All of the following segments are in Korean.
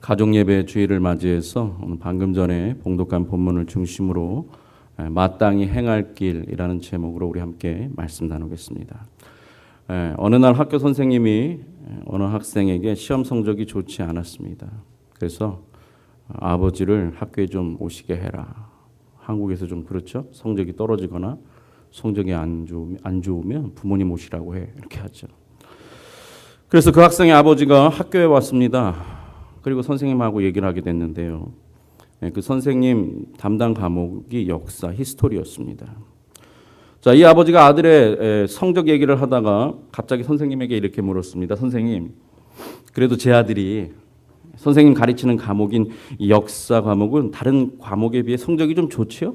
가족예배 주일을 맞이해서 오늘 방금 전에 봉독한 본문을 중심으로 마땅히 행할 길이라는 제목으로 우리 함께 말씀 나누겠습니다. 어느 날 학교 선생님이 어느 학생에게 시험 성적이 좋지 않았습니다. 그래서 아버지를 학교에 좀 오시게 해라. 한국에서 좀 그렇죠. 성적이 떨어지거나 성적이 안 좋으면 부모님 오시라고 해. 이렇게 하죠. 그래서 그 학생의 아버지가 학교에 왔습니다. 그리고 선생님하고 얘기를 하게 됐는데요. 그 선생님 담당 과목이 역사, 히스토리였습니다. 자, 이 아버지가 아들의 성적 얘기를 하다가 갑자기 선생님에게 이렇게 물었습니다. 선생님, 그래도 제 아들이 선생님 가르치는 과목인 역사 과목은 다른 과목에 비해 성적이 좀 좋지요?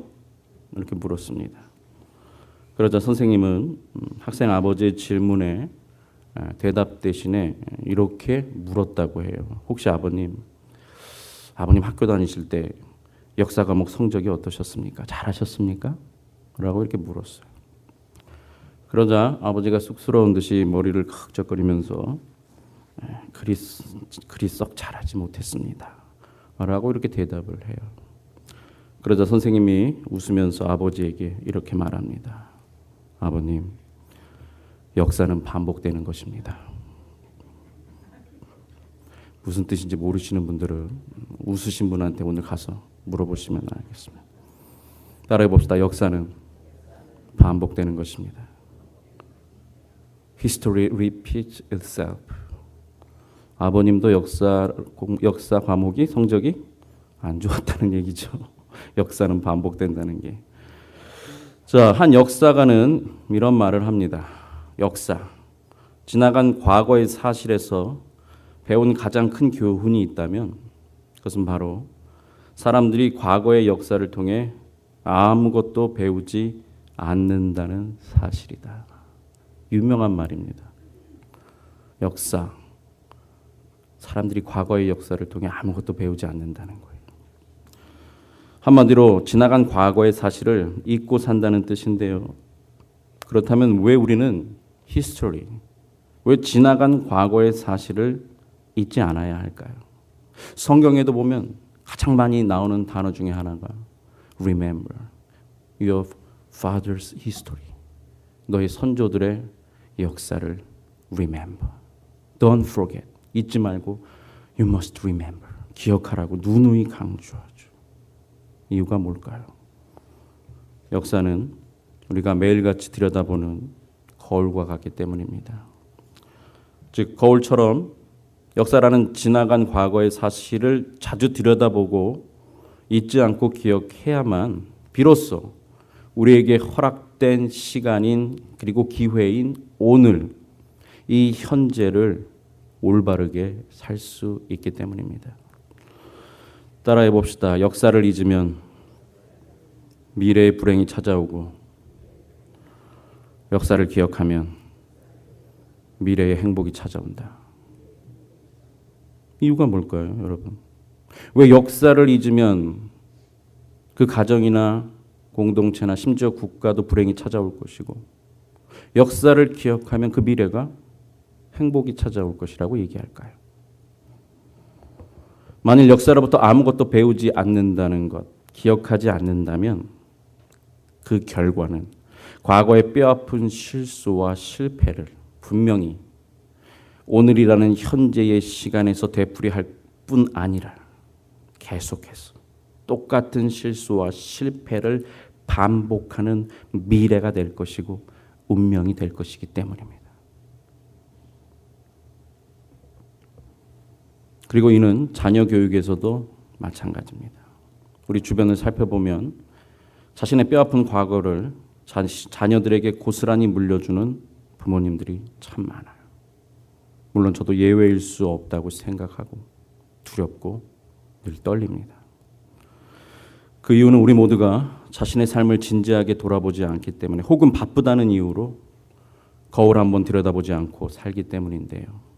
이렇게 물었습니다. 그러자 선생님은 학생 아버지의 질문에 대답 대신에 이렇게 물었다고 해요. 혹시 아버님 학교 다니실 때 역사 과목 성적이 어떠셨습니까? 잘하셨습니까? 라고 이렇게 물었어요. 그러자 아버지가 쑥스러운 듯이 머리를 칵적거리면서 그리 썩 잘하지 못했습니다. 라고 이렇게 대답을 해요. 그러자 선생님이 웃으면서 아버지에게 이렇게 말합니다. 아버님, 역사는 반복되는 것입니다. 무슨 뜻인지 모르시는 분들은 웃으신 분한테 오늘 가서 물어보시면 알겠습니다. 따라해 봅시다. 역사는 반복되는 것입니다. History repeats itself. 아버님도 역사 과목이 성적이 안 좋았다는 얘기죠. 역사는 반복된다는 게. 자, 한 역사가는 이런 말을 합니다. 역사, 지나간 과거의 사실에서 배운 가장 큰 교훈이 있다면 그것은 바로 사람들이 과거의 역사를 통해 아무것도 배우지 않는다는 사실이다. 유명한 말입니다. 역사, 사람들이 과거의 역사를 통해 아무것도 배우지 않는다는 거예요. 한마디로 지나간 과거의 사실을 잊고 산다는 뜻인데요. 그렇다면 왜 우리는 history, 왜 지나간 과거의 사실을 잊지 않아야 할까요? 성경에도 보면 가장 많이 나오는 단어 중에 하나가 remember your father's history. 너희 선조들의 역사를 remember. Don't forget. 잊지 말고 you must remember. 기억하라고 누누이 강조하죠. 이유가 뭘까요? 역사는 우리가 매일같이 들여다보는 거울과 같기 때문입니다. 즉 거울처럼 역사라는 지나간 과거의 사실을 자주 들여다보고 잊지 않고 기억해야만 비로소 우리에게 허락된 시간인 그리고 기회인 오늘 이 현재를 올바르게 살 수 있기 때문입니다. 따라해 봅시다. 역사를 잊으면 미래의 불행이 찾아오고 역사를 기억하면 미래의 행복이 찾아온다. 이유가 뭘까요, 여러분? 왜 역사를 잊으면 그 가정이나 공동체나 심지어 국가도 불행이 찾아올 것이고 역사를 기억하면 그 미래가 행복이 찾아올 것이라고 얘기할까요? 만일 역사로부터 아무것도 배우지 않는다는 것, 기억하지 않는다면 그 결과는 과거의 뼈아픈 실수와 실패를 분명히 오늘이라는 현재의 시간에서 되풀이할 뿐 아니라 계속해서 똑같은 실수와 실패를 반복하는 미래가 될 것이고 운명이 될 것이기 때문입니다. 그리고 이는 자녀 교육에서도 마찬가지입니다. 우리 주변을 살펴보면 자신의 뼈아픈 과거를 자녀들에게 고스란히 물려주는 부모님들이 참 많아요. 물론 저도 예외일 수 없다고 생각하고 두렵고 늘 떨립니다. 그 이유는 우리 모두가 자신의 삶을 진지하게 돌아보지 않기 때문에 혹은 바쁘다는 이유로 거울 한번 들여다보지 않고 살기 때문인데요.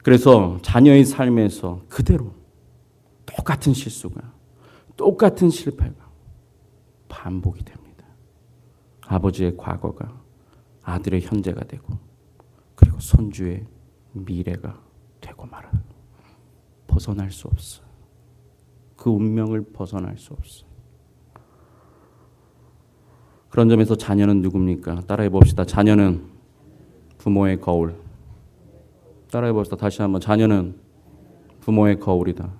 그래서 자녀의 삶에서 그대로 똑같은 실수가, 똑같은 실패가 반복이 됩니다. 아버지의 과거가 아들의 현재가 되고 그리고 손주의 미래가 되고 말아요. 벗어날 수 없어. 그 운명을 벗어날 수 없어. 그런 점에서 자녀는 누굽니까? 따라해 봅시다. 자녀는 부모의 거울. 따라해 봅시다. 다시 한번. 자녀는 부모의 거울이다.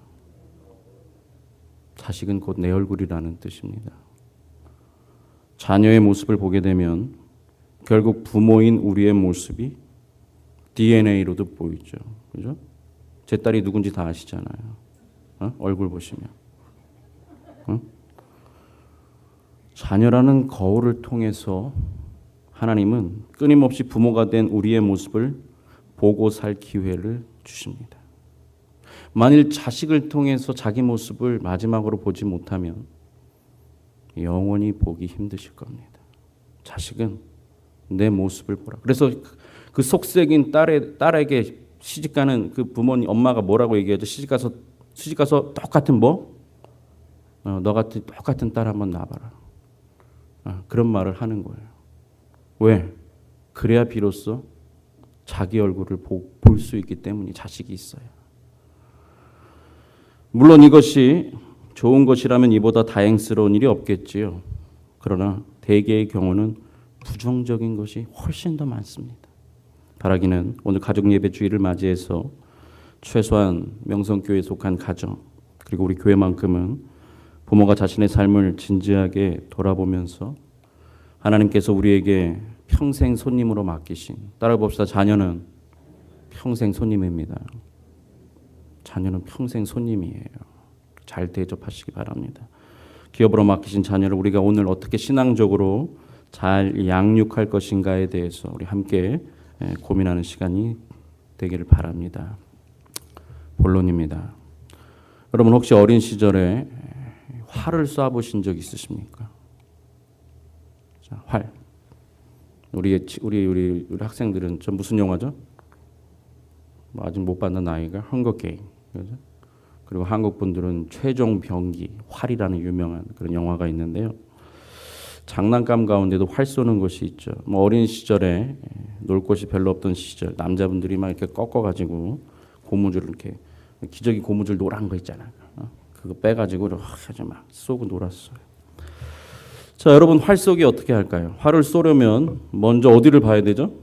자식은 곧 내 얼굴이라는 뜻입니다. 자녀의 모습을 보게 되면 결국 부모인 우리의 모습이 DNA로도 보이죠. 그죠? 제 딸이 누군지 다 아시잖아요. 얼굴 보시면. 자녀라는 거울을 통해서 하나님은 끊임없이 부모가 된 우리의 모습을 보고 살 기회를 주십니다. 만일 자식을 통해서 자기 모습을 마지막으로 보지 못하면 영원히 보기 힘드실 겁니다. 자식은 내 모습을 보라. 그래서 그 속색인 딸에게 시집가는 그 부모님 엄마가 뭐라고 얘기하죠? 시집가서 똑같은 뭐? 너 같은 똑같은 딸 한번 낳아봐라. 그런 말을 하는 거예요. 왜? 그래야 비로소 자기 얼굴을 볼 수 있기 때문에 자식이 있어요. 물론 이것이 좋은 것이라면 이보다 다행스러운 일이 없겠지요. 그러나 대개의 경우는 부정적인 것이 훨씬 더 많습니다. 바라기는 오늘 가족예배 주일을 맞이해서 최소한 명성교회에 속한 가정 그리고 우리 교회만큼은 부모가 자신의 삶을 진지하게 돌아보면서 하나님께서 우리에게 평생 손님으로 맡기신, 따라 봅시다. 자녀는 평생 손님입니다. 자녀는 평생 손님이에요. 잘 대접하시기 바랍니다. 기업으로 맡기신 자녀를 우리가 오늘 어떻게 신앙적으로 잘 양육할 것인가에 대해서 우리 함께 고민하는 시간이 되기를 바랍니다. 본론입니다. 여러분 혹시 어린 시절에 활을 쏴보신 적 있으십니까? 자, 활. 우리 학생들은 저 무슨 영화죠? 아직 못 봤는 나이가 헝거 게임. 그죠? 그리고 한국 분들은 최종 병기 활이라는 유명한 그런 영화가 있는데요. 장난감 가운데도 활 쏘는 것이 있죠. 뭐 어린 시절에 놀 곳이 별로 없던 시절 남자분들이 막 이렇게 꺾어가지고 고무줄 이렇게 기저귀 고무줄 노란 거 있잖아요. 그거 빼가지고 이렇게 막 쏘고 놀았어요. 자, 여러분 활 쏘기 어떻게 할까요? 활을 쏘려면 먼저 어디를 봐야 되죠?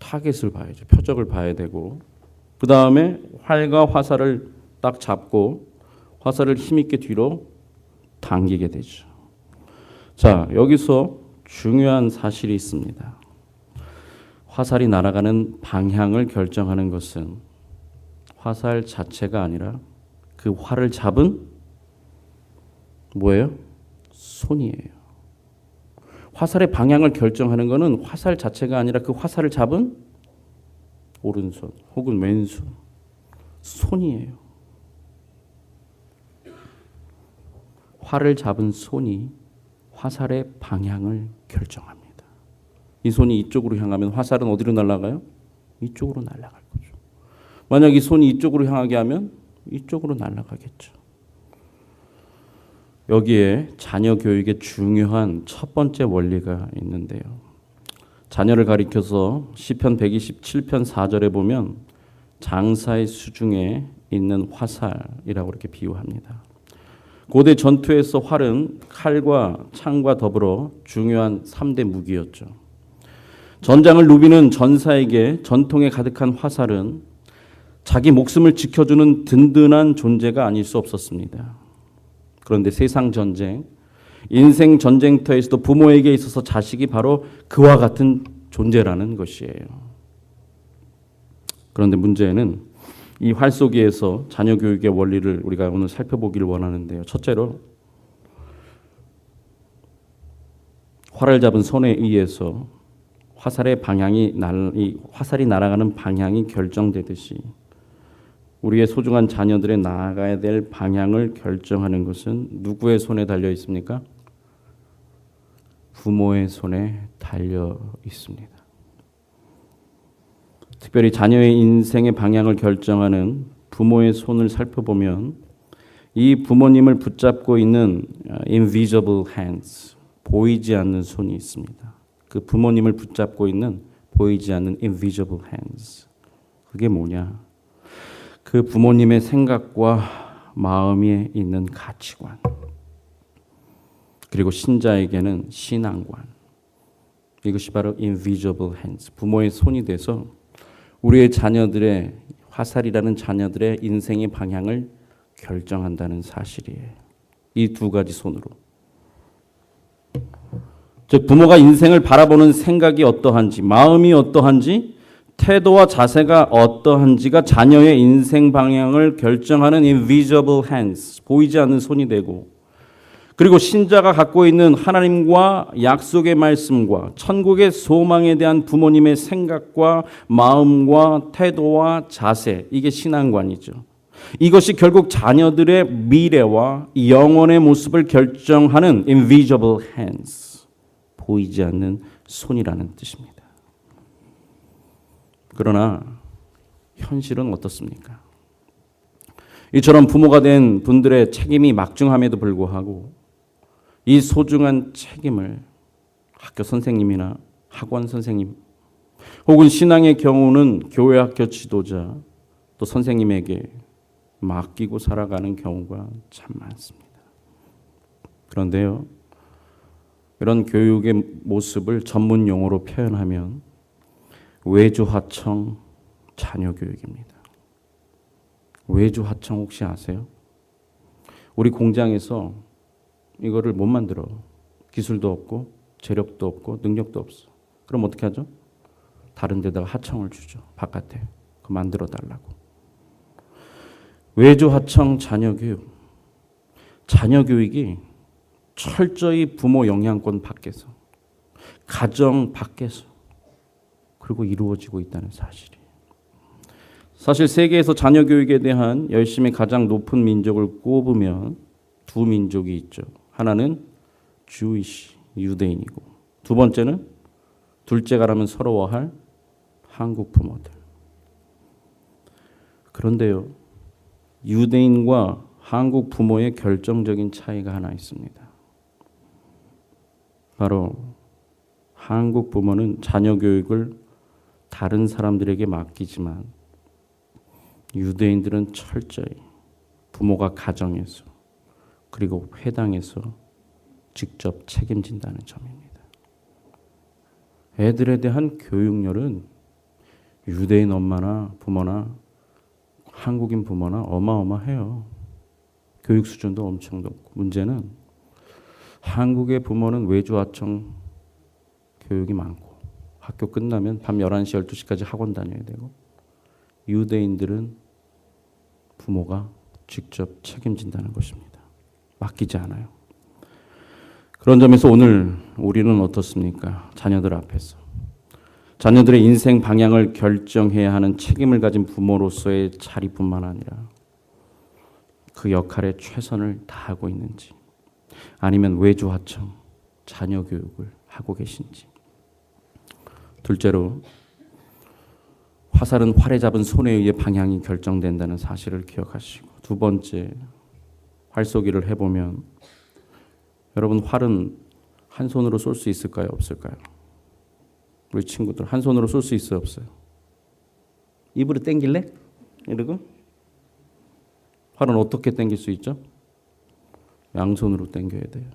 타겟을 봐야죠. 표적을 봐야 되고 그 다음에 활과 화살을 딱 잡고 화살을 힘있게 뒤로 당기게 되죠. 자, 여기서 중요한 사실이 있습니다. 화살이 날아가는 방향을 결정하는 것은 화살 자체가 아니라 그 활을 잡은 뭐예요? 손이에요. 화살의 방향을 결정하는 것은 화살 자체가 아니라 그 화살을 잡은 오른손 혹은 왼손, 손이에요. 활을 잡은 손이 화살의 방향을 결정합니다. 이 손이 이쪽으로 향하면 화살은 어디로 날아가요? 이쪽으로 날아갈 거죠. 만약 이 손이 이쪽으로 향하게 하면 이쪽으로 날아가겠죠. 여기에 자녀 교육의 중요한 첫 번째 원리가 있는데요. 자녀를 가리켜서 시편 127편 4절에 보면 장사의 수중에 있는 화살이라고 이렇게 비유합니다. 고대 전투에서 활은 칼과 창과 더불어 중요한 3대 무기였죠. 전장을 누비는 전사에게 전통에 가득한 화살은 자기 목숨을 지켜주는 든든한 존재가 아닐 수 없었습니다. 그런데 세상 전쟁, 인생 전쟁터에서도 부모에게 있어서 자식이 바로 그와 같은 존재라는 것이에요. 그런데 문제는 이 활쏘기에서 자녀 교육의 원리를 우리가 오늘 살펴보기를 원하는데요. 첫째로 활을 잡은 손에 의해서 화살이 날아가는 방향이 결정되듯이 우리의 소중한 자녀들의 나아가야 될 방향을 결정하는 것은 누구의 손에 달려 있습니까? 부모의 손에 달려 있습니다. 특별히 자녀의 인생의 방향을 결정하는 부모의 손을 살펴보면 이 부모님을 붙잡고 있는 invisible hands, 보이지 않는 손이 있습니다. 그 부모님을 붙잡고 있는 보이지 않는 invisible hands. 그게 뭐냐? 그 부모님의 생각과 마음에 있는 가치관, 그리고 신자에게는 신앙관, 이것이 바로 invisible hands, 부모의 손이 돼서 우리의 자녀들의, 화살이라는 자녀들의 인생의 방향을 결정한다는 사실이에요. 이 두 가지 손으로. 즉 부모가 인생을 바라보는 생각이 어떠한지, 마음이 어떠한지, 태도와 자세가 어떠한지가 자녀의 인생 방향을 결정하는 invisible hands, 보이지 않는 손이 되고, 그리고 신자가 갖고 있는 하나님과 약속의 말씀과 천국의 소망에 대한 부모님의 생각과 마음과 태도와 자세, 이게 신앙관이죠. 이것이 결국 자녀들의 미래와 영혼의 모습을 결정하는 invisible hands, 보이지 않는 손이라는 뜻입니다. 그러나 현실은 어떻습니까? 이처럼 부모가 된 분들의 책임이 막중함에도 불구하고 이 소중한 책임을 학교 선생님이나 학원 선생님, 혹은 신앙의 경우는 교회 학교 지도자, 또 선생님에게 맡기고 살아가는 경우가 참 많습니다. 그런데요, 이런 교육의 모습을 전문 용어로 표현하면 외주하청 자녀교육입니다. 외주하청 혹시 아세요? 우리 공장에서 이거를 못 만들어. 기술도 없고 재력도 없고 능력도 없어. 그럼 어떻게 하죠? 다른 데다가 하청을 주죠. 바깥에. 그거 만들어 달라고. 외주하청 자녀교육. 자녀교육이 철저히 부모 영향권 밖에서, 가정 밖에서, 그리고 이루어지고 있다는 사실이에요. 사실 세계에서 자녀교육에 대한 열심이 가장 높은 민족을 꼽으면 두 민족이 있죠. 하나는 Jewish, 유대인이고, 두 번째는 둘째가라면 서러워할 한국 부모들. 그런데요, 유대인과 한국 부모의 결정적인 차이가 하나 있습니다. 바로 한국 부모는 자녀 교육을 다른 사람들에게 맡기지만 유대인들은 철저히 부모가 가정에서 그리고 회당에서 직접 책임진다는 점입니다. 애들에 대한 교육열은 유대인 엄마나 부모나 한국인 부모나 어마어마해요. 교육 수준도 엄청 높고, 문제는 한국의 부모는 외주하청 교육이 많고 학교 끝나면 밤 11시, 12시까지 학원 다녀야 되고, 유대인들은 부모가 직접 책임진다는 것입니다. 맡기지 않아요. 그런 점에서 오늘 우리는 어떻습니까? 자녀들 앞에서 자녀들의 인생 방향을 결정해야 하는 책임을 가진 부모로서의 자리뿐만 아니라 그 역할에 최선을 다하고 있는지, 아니면 외주하청 자녀 교육을 하고 계신지. 둘째로, 화살은 활에 잡은 손에 의해 방향이 결정된다는 사실을 기억하시고, 두 번째, 활쏘기를 해보면 여러분, 활은 한 손으로 쏠 수 있을까요? 없을까요? 우리 친구들 한 손으로 쏠 수 있어요? 없어요? 입으로 당길래? 이러고? 활은 어떻게 당길 수 있죠? 양손으로 당겨야 돼요.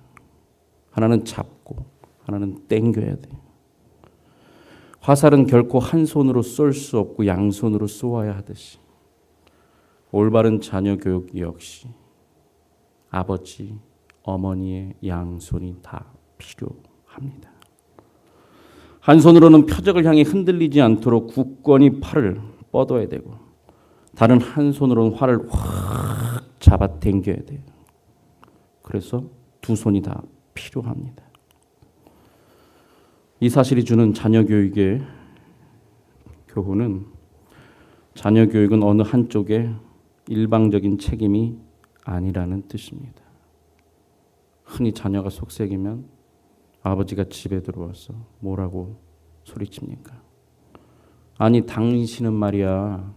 하나는 잡고 하나는 당겨야 돼요. 화살은 결코 한 손으로 쏠 수 없고 양손으로 쏘아야 하듯이, 올바른 자녀 교육 역시 아버지, 어머니의 양손이 다 필요합니다. 한 손으로는 표적을 향해 흔들리지 않도록 굳건히 팔을 뻗어야 되고, 다른 한 손으로는 활을 확 잡아 당겨야 돼요. 그래서 두 손이 다 필요합니다. 이 사실이 주는 자녀 교육의 교훈은, 자녀 교육은 어느 한쪽의 일방적인 책임이 아니라는 뜻입니다. 흔히 자녀가 속썩이면 아버지가 집에 들어와서 뭐라고 소리칩니까? 아니, 당신은 말이야,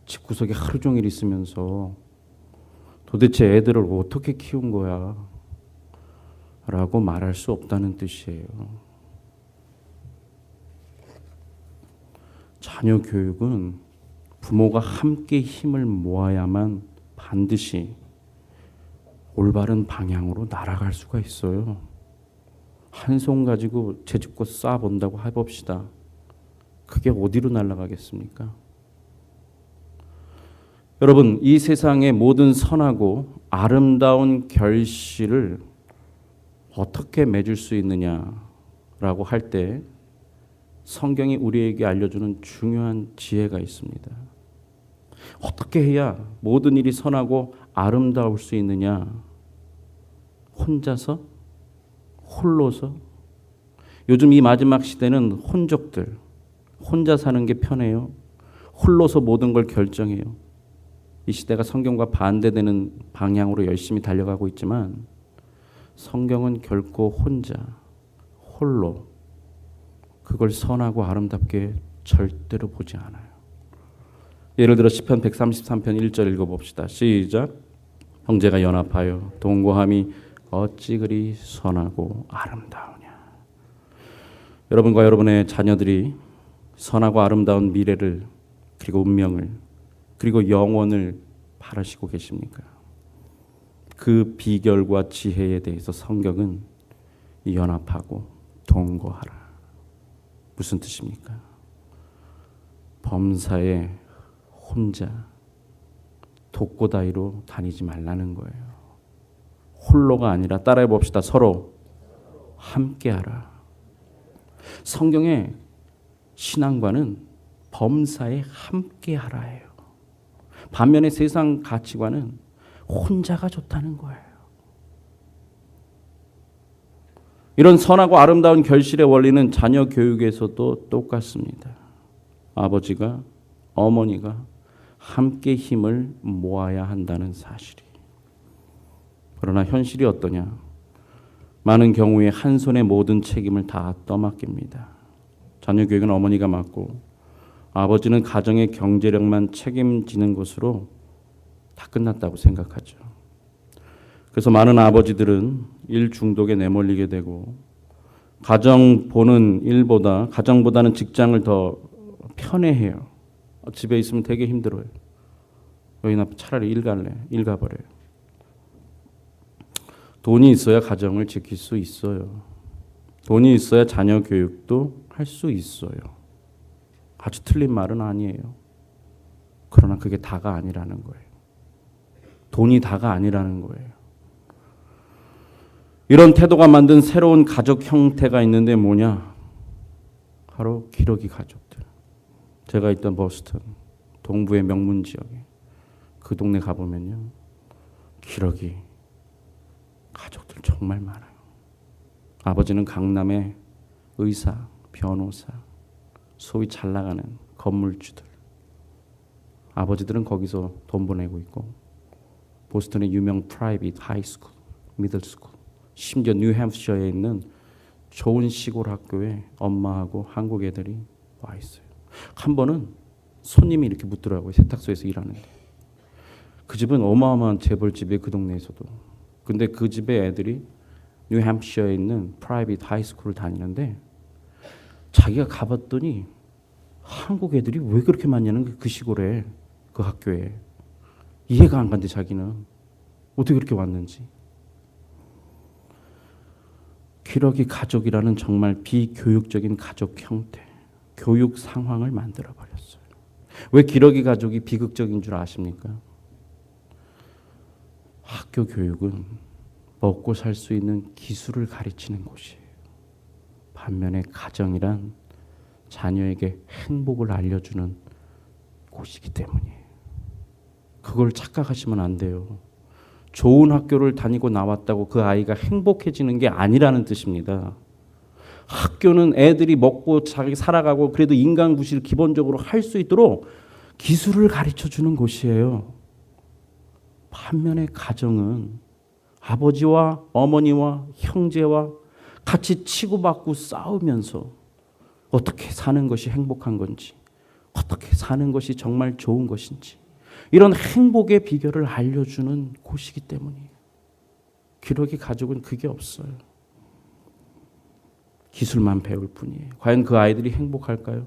집구석에 하루 종일 있으면서 도대체 애들을 어떻게 키운 거야? 라고 말할 수 없다는 뜻이에요. 자녀 교육은 부모가 함께 힘을 모아야만 반드시 올바른 방향으로 날아갈 수가 있어요. 한 손 가지고 제주꽃 쏴본다고 해봅시다. 그게 어디로 날아가겠습니까? 여러분, 이 세상의 모든 선하고 아름다운 결실을 어떻게 맺을 수 있느냐라고 할 때 성경이 우리에게 알려주는 중요한 지혜가 있습니다. 어떻게 해야 모든 일이 선하고 아름다울 수 있느냐? 혼자서? 홀로서? 요즘 이 마지막 시대는 혼족들, 혼자 사는 게 편해요. 홀로서 모든 걸 결정해요. 이 시대가 성경과 반대되는 방향으로 열심히 달려가고 있지만 성경은 결코 혼자, 홀로 그걸 선하고 아름답게 절대로 보지 않아요. 예를 들어 시편 133편 1절 읽어봅시다. 시작. 형제가 연합하여 동거함이 어찌 그리 선하고 아름다우냐. 여러분과 여러분의 자녀들이 선하고 아름다운 미래를 그리고 운명을 그리고 영원을 바라시고 계십니까? 그 비결과 지혜에 대해서 성경은 연합하고 동거하라. 무슨 뜻입니까? 범사에 혼자 독고다이로 다니지 말라는 거예요. 홀로가 아니라 따라해 봅시다. 서로 함께하라. 성경의 신앙관은 범사에 함께하라예요. 반면에 세상 가치관은 혼자가 좋다는 거예요. 이런 선하고 아름다운 결실의 원리는 자녀 교육에서도 똑같습니다. 아버지가, 어머니가 함께 힘을 모아야 한다는 사실이. 그러나 현실이 어떠냐? 많은 경우에 한 손에 모든 책임을 다 떠맡깁니다. 자녀 교육은 어머니가 맡고 아버지는 가정의 경제력만 책임지는 것으로 다 끝났다고 생각하죠. 그래서 많은 아버지들은 일 중독에 내몰리게 되고 가정보다는 직장을 더 편애해요. 집에 있으면 되게 힘들어요. 여기 나 차라리 일 갈래. 일 가버려요. 돈이 있어야 가정을 지킬 수 있어요. 돈이 있어야 자녀 교육도 할 수 있어요. 아주 틀린 말은 아니에요. 그러나 그게 다가 아니라는 거예요. 돈이 다가 아니라는 거예요. 이런 태도가 만든 새로운 가족 형태가 있는데 뭐냐? 바로 기러기 가족들. 제가 있던 버스턴 동부의 명문 지역에 그 동네 가보면요. 기러기 가족들 정말 많아요. 아버지는 강남의 의사, 변호사, 소위 잘 나가는 건물주들. 아버지들은 거기서 돈 보내고 있고 보스턴의 유명 프라이빗 하이스쿨, 미들스쿨, 심지어 뉴햄프셔에 있는 좋은 시골 학교에 엄마하고 한국 애들이 와 있어요. 한 번은 손님이 이렇게 묻더라고요. 세탁소에서 일하는데. 그 집은 어마어마한 재벌집이에요. 그 동네에서도. 근데 그 집의 애들이 뉴햄프셔에 있는 프라이빗 하이스쿨을 다니는데 자기가 가봤더니 한국 애들이 왜 그렇게 많냐는 그 시골에 그 학교에 이해가 안 간대. 자기는 어떻게 그렇게 왔는지. 기러기 가족이라는 정말 비교육적인 가족 형태, 교육 상황을 만들어 버렸어요. 왜 기러기 가족이 비극적인 줄 아십니까? 학교 교육은 먹고 살 수 있는 기술을 가르치는 곳이에요. 반면에 가정이란 자녀에게 행복을 알려주는 곳이기 때문이에요. 그걸 착각하시면 안 돼요. 좋은 학교를 다니고 나왔다고 그 아이가 행복해지는 게 아니라는 뜻입니다. 학교는 애들이 먹고 자기 살아가고 그래도 인간구실을 기본적으로 할 수 있도록 기술을 가르쳐주는 곳이에요. 반면에 가정은 아버지와 어머니와 형제와 같이 치고받고 싸우면서 어떻게 사는 것이 행복한 건지, 어떻게 사는 것이 정말 좋은 것인지 이런 행복의 비결을 알려주는 곳이기 때문이에요. 기러기 가족은 그게 없어요. 기술만 배울 뿐이에요. 과연 그 아이들이 행복할까요?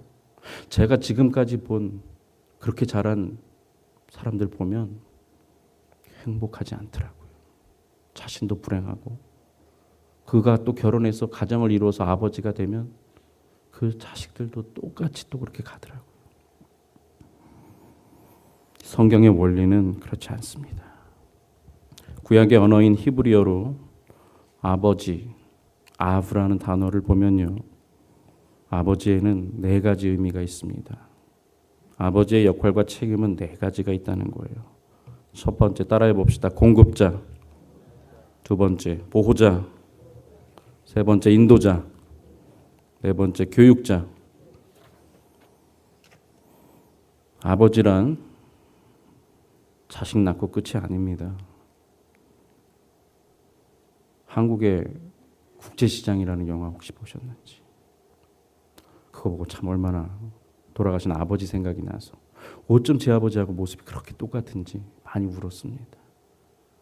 제가 지금까지 본 그렇게 자란 사람들 보면 행복하지 않더라고요. 자신도 불행하고, 그가 또 결혼해서 가정을 이루어서 아버지가 되면 그 자식들도 똑같이 또 그렇게 가더라고요. 성경의 원리는 그렇지 않습니다. 구약의 언어인 히브리어로 아버지, 아브라는 단어를 보면요, 아버지에는 4가지 의미가 있습니다. 아버지의 역할과 책임은 4가지가 있다는 거예요. 첫 번째, 따라해 봅시다. 공급자. 두 번째, 보호자. 세 번째, 인도자. 네 번째, 교육자. 아버지란 자식 낳고 끝이 아닙니다. 한국의 국제시장이라는 영화 혹시 보셨는지, 그거 보고 참 얼마나 돌아가신 아버지 생각이 나서 어쩜 제 아버지하고 모습이 그렇게 똑같은지 많이 울었습니다.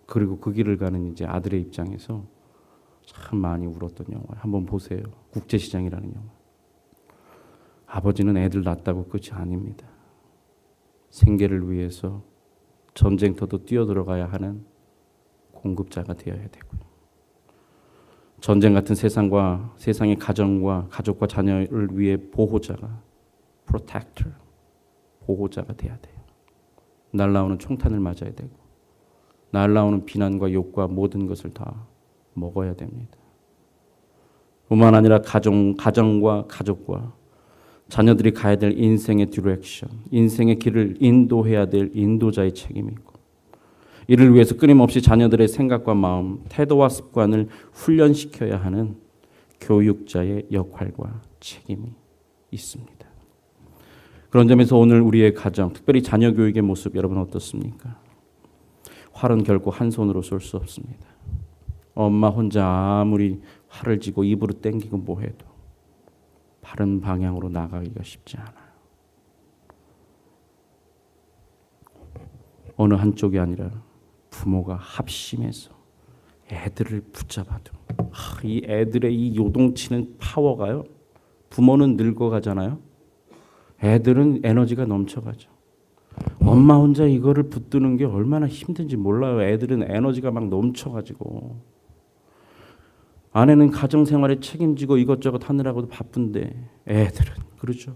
그리고 그 길을 가는 이제 아들의 입장에서 참 많이 울었던 영화, 한번 보세요. 국제시장이라는 영화. 아버지는 애들 낳았다고 끝이 아닙니다. 생계를 위해서 전쟁터도 뛰어들어가야 하는 공급자가 되어야 되고요. 전쟁 같은 세상과 세상의 가정과 가족과 자녀를 위해 보호자가, protector, 보호자가 돼야 돼요. 날라오는 총탄을 맞아야 되고, 날라오는 비난과 욕과 모든 것을 다 먹어야 됩니다. 뿐만 아니라 가정과 가족과 자녀들이 가야 될 인생의 디렉션, 인생의 길을 인도해야 될 인도자의 책임이 있고, 이를 위해서 끊임없이 자녀들의 생각과 마음, 태도와 습관을 훈련시켜야 하는 교육자의 역할과 책임이 있습니다. 그런 점에서 오늘 우리의 가정, 특별히 자녀 교육의 모습 여러분 어떻습니까? 활은 결코 한 손으로 쏠 수 없습니다. 엄마 혼자 아무리 활을 쥐고 입으로 땡기고 뭐해도 바른 방향으로 나가기가 쉽지 않아요. 어느 한쪽이 아니라 부모가 합심해서 애들을 붙잡아도, 이 애들의 이 요동치는 파워가요, 부모는 늙어가잖아요. 애들은 에너지가 넘쳐가죠. 엄마 혼자 이거를 붙드는 게 얼마나 힘든지 몰라요. 애들은 에너지가 막 넘쳐가지고, 아내는 가정생활에 책임지고 이것저것 하느라고도 바쁜데 애들은 그러죠.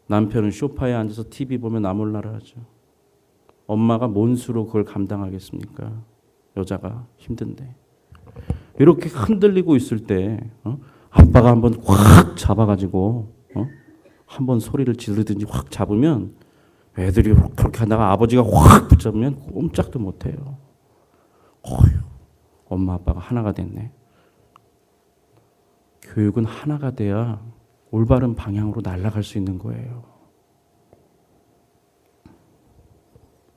남편은 소파에 앉아서 TV 보며 나몰라라 하죠. 엄마가 뭔 수로 그걸 감당하겠습니까? 여자가 힘든데. 이렇게 흔들리고 있을 때 아빠가 한번 확 잡아가지고 한번 소리를 지르든지 확 잡으면, 애들이 그렇게 하다가 아버지가 확 붙잡으면 꼼짝도 못해요. 어휴, 엄마 아빠가 하나가 됐네. 교육은 하나가 돼야 올바른 방향으로 날아갈 수 있는 거예요.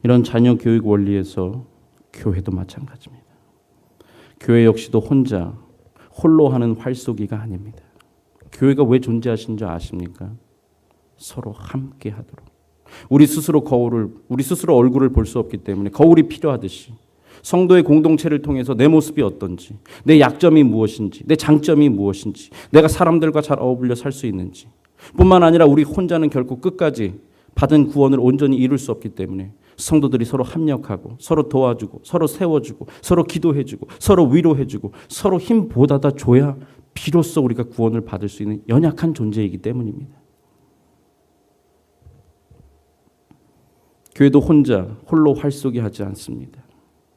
이런 자녀 교육 원리에서 교회도 마찬가지입니다. 교회 역시도 홀로 하는 활쏘기가 아닙니다. 교회가 왜 존재하신 줄 아십니까? 서로 함께 하도록. 우리 스스로 얼굴을 볼 수 없기 때문에 거울이 필요하듯이 성도의 공동체를 통해서 내 모습이 어떤지, 내 약점이 무엇인지, 내 장점이 무엇인지, 내가 사람들과 잘 어울려 살 수 있는지, 뿐만 아니라 우리 혼자는 결코 끝까지 받은 구원을 온전히 이룰 수 없기 때문에 성도들이 서로 합력하고, 서로 도와주고, 서로 세워주고, 서로 기도해주고, 서로 위로해주고, 서로 힘 보다다 줘야 비로소 우리가 구원을 받을 수 있는 연약한 존재이기 때문입니다. 교회도 홀로 활쏘기 하지 않습니다.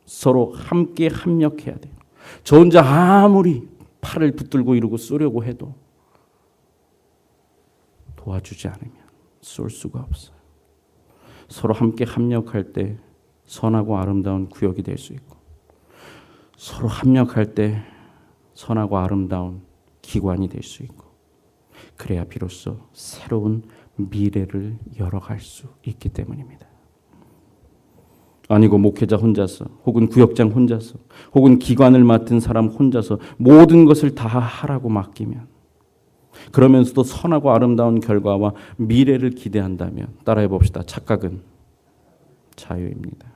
서로 함께 합력해야 돼요. 저 혼자 아무리 팔을 붙들고 이러고 쏘려고 해도 도와주지 않으면 쏠 수가 없어요. 서로 함께 합력할 때 선하고 아름다운 구역이 될 수 있고, 서로 합력할 때 선하고 아름다운 기관이 될 수 있고, 그래야 비로소 새로운 미래를 열어갈 수 있기 때문입니다. 아니고 목회자 혼자서, 혹은 구역장 혼자서, 혹은 기관을 맡은 사람 혼자서 모든 것을 다 하라고 맡기면, 그러면서도 선하고 아름다운 결과와 미래를 기대한다면, 따라해 봅시다. 착각은 자유입니다.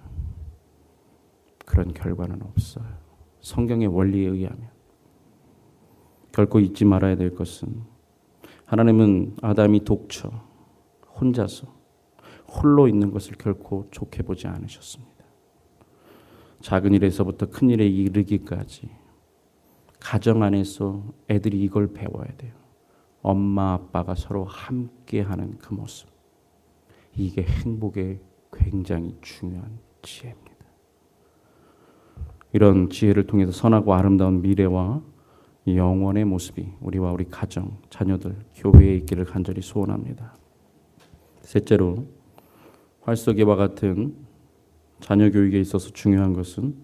그런 결과는 없어요. 성경의 원리에 의하면. 결코 잊지 말아야 될 것은, 하나님은 아담이 혼자서 홀로 있는 것을 결코 좋게 보지 않으셨습니다. 작은 일에서부터 큰 일에 이르기까지 가정 안에서 애들이 이걸 배워야 돼요. 엄마 아빠가 서로 함께하는 그 모습. 이게 행복의 굉장히 중요한 지혜입니다. 이런 지혜를 통해서 선하고 아름다운 미래와 영원의 모습이 우리와 우리 가정, 자녀들, 교회에 있기를 간절히 소원합니다. 셋째로 활쏘기와 같은 자녀 교육에 있어서 중요한 것은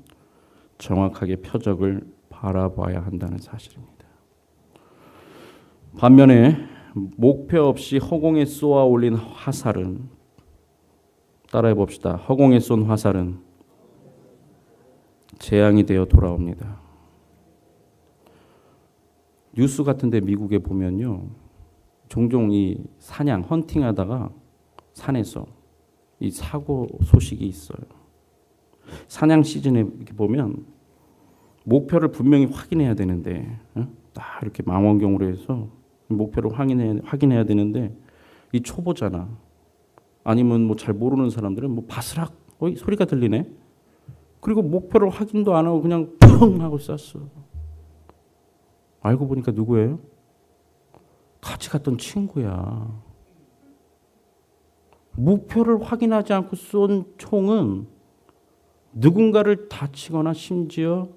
정확하게 표적을 바라봐야 한다는 사실입니다. 반면에 목표 없이 허공에 쏘아 올린 화살은, 따라해 봅시다. 허공에 쏜 화살은 재앙이 되어 돌아옵니다. 뉴스 같은데 미국에 보면요, 종종 이 사냥, 헌팅하다가 산에서 이 사고 소식이 있어요. 사냥 시즌에 이렇게 보면 목표를 분명히 확인해야 되는데, 딱 이렇게 망원경으로 해서 목표를 확인해야 되는데, 이 초보자나 아니면 뭐 잘 모르는 사람들은 뭐 바스락 소리가 들리네. 그리고 목표를 확인도 안 하고 그냥 펑 하고 쐈어. 알고 보니까 누구예요? 같이 갔던 친구야. 목표를 확인하지 않고 쏜 총은 누군가를 다치거나 심지어